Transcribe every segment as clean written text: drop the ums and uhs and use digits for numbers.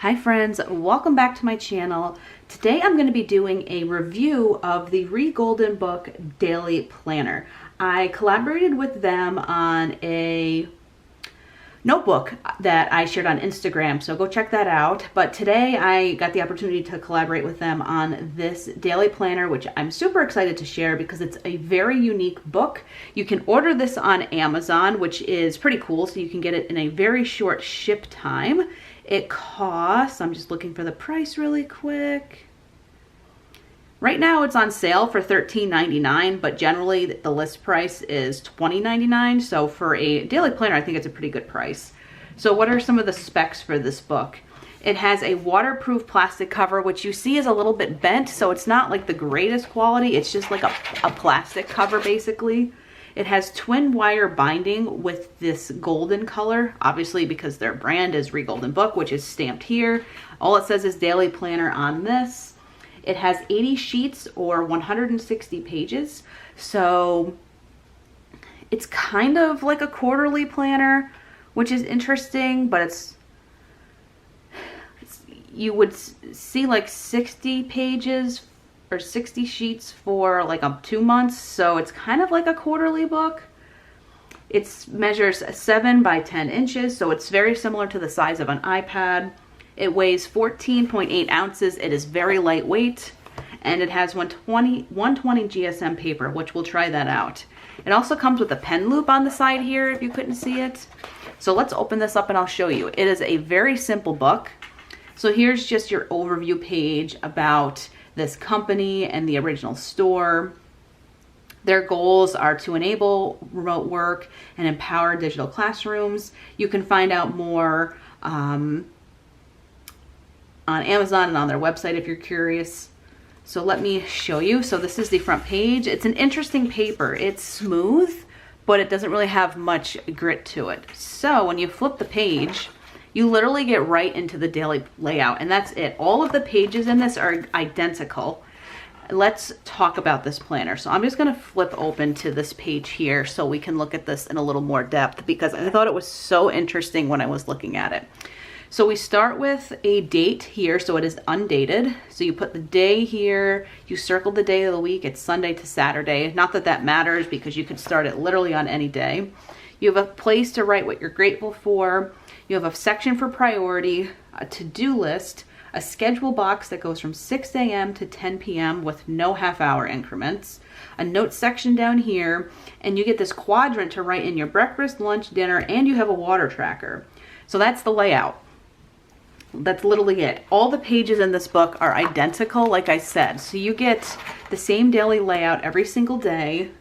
Hi friends, welcome back to my channel. Today I'm going to be doing a review of the Regolden-book Daily Planner. I collaborated with them on a notebook that I shared on Instagram, so go check that out. But today I got the opportunity to collaborate with them on this daily planner, which I'm super excited to share because it's a very unique book. You can order this on Amazon, which is pretty cool, so you can get it in a very short ship time. It costs, I'm just looking for the price really quick. Right now it's on sale for $13.99, but generally the list price is $20.99. So for a daily planner, I think it's a pretty good price. So what are some of the specs for this book? It has a waterproof plastic cover, which you see is a little bit bent, so it's not like the greatest quality. It's just like a plastic cover basically. It has twin wire binding with this golden color, obviously because their brand is Regolden-book, which is stamped here. All it says is daily planner on this. It has 80 sheets or 160 pages. So it's kind of like a quarterly planner, which is interesting, but you would see like 60 pages or 60 sheets for like 2 months, so it's kind of like a quarterly book. It measures 7 by 10 inches, so it's very similar to the size of an iPad. It weighs 14.8 ounces. It is very lightweight, and it has 120 GSM paper, which we'll try that out. It also comes with a pen loop on the side here if you couldn't see it. So let's open this up and I'll show you. It is a very simple book. So here's just your overview page about this company and the original store. Their goals are to enable remote work and empower digital classrooms. You can find out more on Amazon and on their website if you're curious. So let me show you. So this is the front page. It's an interesting paper. It's smooth, but it doesn't really have much grit to it. So when you flip the page, you literally get right into the daily layout, and that's it. All of the pages in this are identical. Let's talk about this planner. So I'm just gonna flip open to this page here so we can look at this in a little more depth because I thought it was so interesting when I was looking at it. So we start with a date here, so it is undated. So you put the day here, you circle the day of the week, it's Sunday to Saturday. Not that that matters because you could start it literally on any day. You have a place to write what you're grateful for. You have a section for priority, a to-do list, a schedule box that goes from 6 a.m. to 10 p.m. with no half-hour increments, a notes section down here, and you get this quadrant to write in your breakfast, lunch, dinner, and you have a water tracker. So that's the layout. That's literally it. All the pages in this book are identical, like I said. So you get the same daily layout every single day.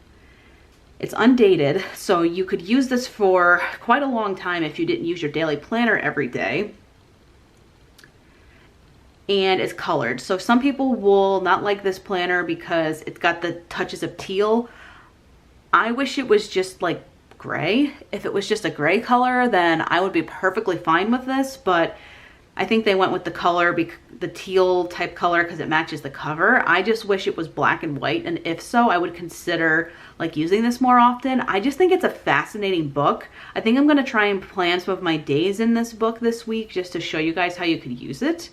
It's undated, so you could use this for quite a long time if you didn't use your daily planner every day. And it's colored. So some people will not like this planner because it's got the touches of teal. I wish it was just like gray. If it was just a gray color, then I would be perfectly fine with this, but I think they went with the color, the teal type color, because it matches the cover. I just wish it was black and white, and if so, I would consider like using this more often. I just think it's a fascinating book. I think I'm going to try and plan some of my days in this book this week just to show you guys how you could use it.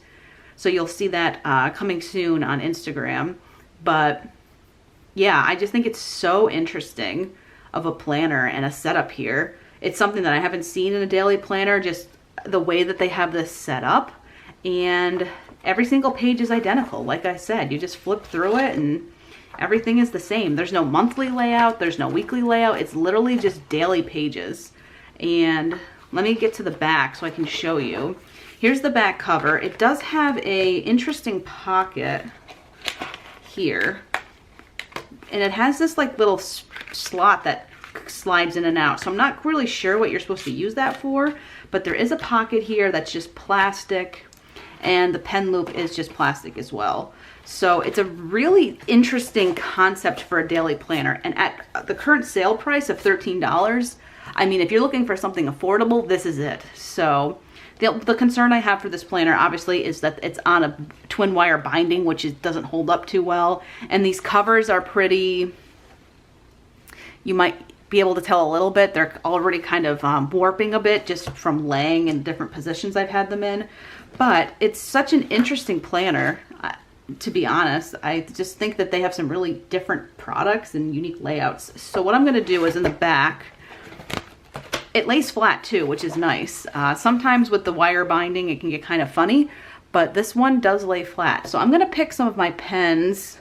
So you'll see that coming soon on Instagram. But yeah, I just think it's so interesting of a planner and a setup here. It's something that I haven't seen in a daily planner, just the way that they have this set up, and every single page is identical. Like I said, you just flip through it and everything is the same. There's no monthly layout, there's no weekly layout. It's literally just daily pages. And let me get to the back so I can show you. Here's the back cover. It does have a interesting pocket here, and it has this like little slot that slides in and out. So I'm not really sure what you're supposed to use that for, but there is a pocket here that's just plastic, and the pen loop is just plastic as well. So it's a really interesting concept for a daily planner, and at the current sale price of $13, I mean, if you're looking for something affordable, this is it. So the concern I have for this planner obviously is that it's on a twin wire binding, which doesn't hold up too well, and these covers are pretty, you might be able to tell a little bit. They're already kind of warping a bit just from laying in different positions I've had them in. But it's such an interesting planner. To be honest, I just think that they have some really different products and unique layouts. So what I'm going to do is in the back, it lays flat too, which is nice. Sometimes with the wire binding, it can get kind of funny, but this one does lay flat. So I'm going to pick some of my pens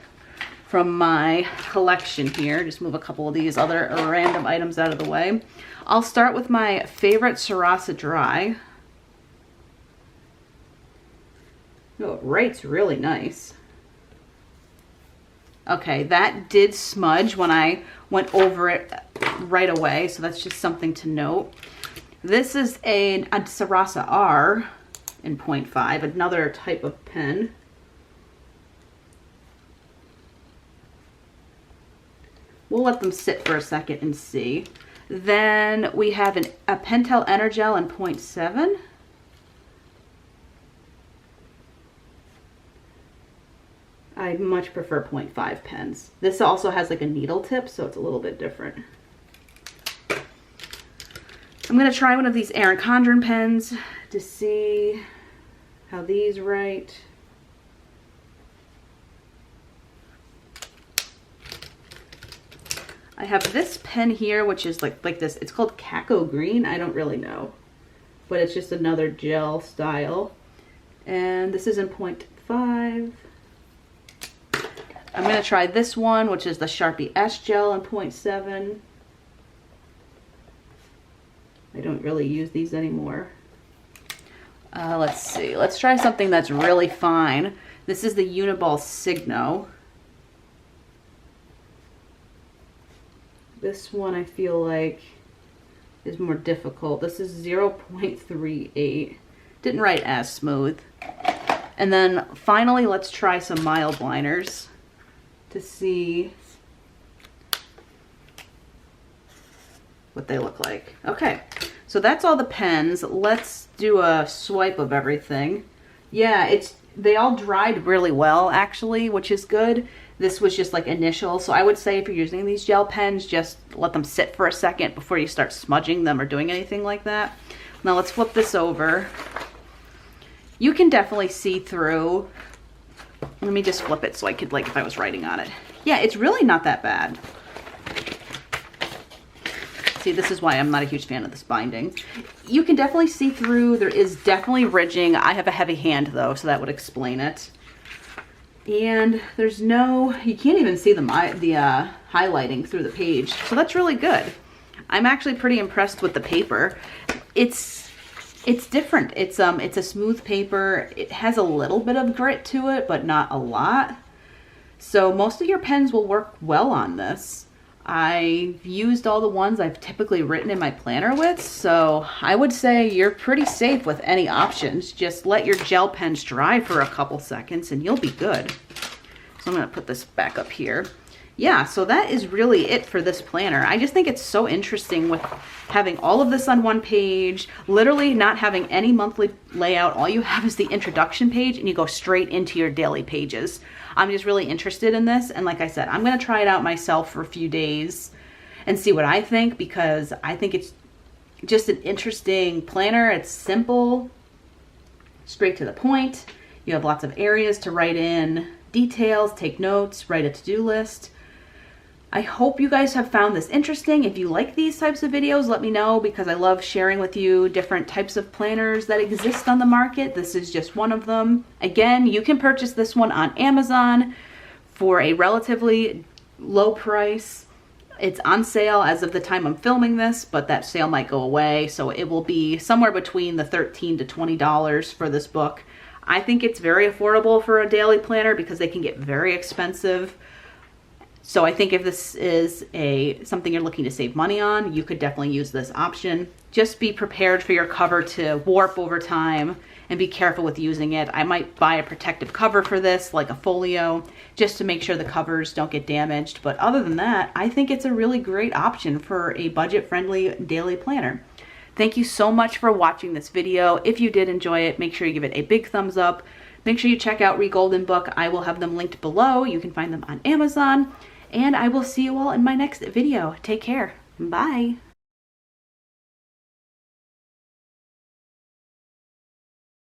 from my collection here. Just move a couple of these other random items out of the way. I'll start with my favorite Sarasa Dry. Oh, it writes really nice. Okay, that did smudge when I went over it right away, so that's just something to note. This is a Sarasa R in 0.5, another type of pen. We'll let them sit for a second and see. Then we have a Pentel Energel in 0.7. I much prefer 0.5 pens. This also has like a needle tip, so it's a little bit different. I'm going to try one of these Erin Condren pens to see how these write. I have this pen here, which is like this. It's called Caco Green. I don't really know, but it's just another gel style. And this is in 0.5. I'm going to try this one, which is the Sharpie S Gel in 0.7. I don't really use these anymore. Let's see. Let's try something that's really fine. This is the Uniball Signo. This one I feel like is more difficult. This is 0.38. Didn't write as smooth. And then finally, let's try some mild liners to see what they look like. Okay, so that's all the pens. Let's do a swipe of everything. Yeah, they all dried really well actually, which is good. This was just like initial, so I would say if you're using these gel pens, just let them sit for a second before you start smudging them or doing anything like that. Now let's flip this over. You can definitely see through. Let me just flip it so I could, like, if I was writing on it. Yeah, it's really not that bad. See, this is why I'm not a huge fan of this binding. You can definitely see through. There is definitely ridging. I have a heavy hand though, so that would explain it. And there's no, you can't even see the highlighting through the page. So that's really good. I'm actually pretty impressed with the paper. It's different. It's a smooth paper. It has a little bit of grit to it, but not a lot. So most of your pens will work well on this. I've used all the ones I've typically written in my planner with, so I would say you're pretty safe with any options. Just let your gel pens dry for a couple seconds and you'll be good. So I'm gonna put this back up here. Yeah, so that is really it for this planner. I just think it's so interesting with having all of this on one page, literally not having any monthly layout. All you have is the introduction page and you go straight into your daily pages. I'm just really interested in this. And like I said, I'm gonna try it out myself for a few days and see what I think, because I think it's just an interesting planner. It's simple, straight to the point. You have lots of areas to write in details, take notes, write a to-do list. I hope you guys have found this interesting. If you like these types of videos, let me know, because I love sharing with you different types of planners that exist on the market. This is just one of them. Again, you can purchase this one on Amazon for a relatively low price. It's on sale as of the time I'm filming this, but that sale might go away. So it will be somewhere between the $13 to $20 for this book. I think it's very affordable for a daily planner because they can get very expensive. So I think if this is something you're looking to save money on, you could definitely use this option. Just be prepared for your cover to warp over time and be careful with using it. I might buy a protective cover for this, like a folio, just to make sure the covers don't get damaged. But other than that, I think it's a really great option for a budget-friendly daily planner. Thank you so much for watching this video. If you did enjoy it, make sure you give it a big thumbs up. Make sure you check out Regolden-book. I will have them linked below. You can find them on Amazon. And I will see you all in my next video. Take care. Bye.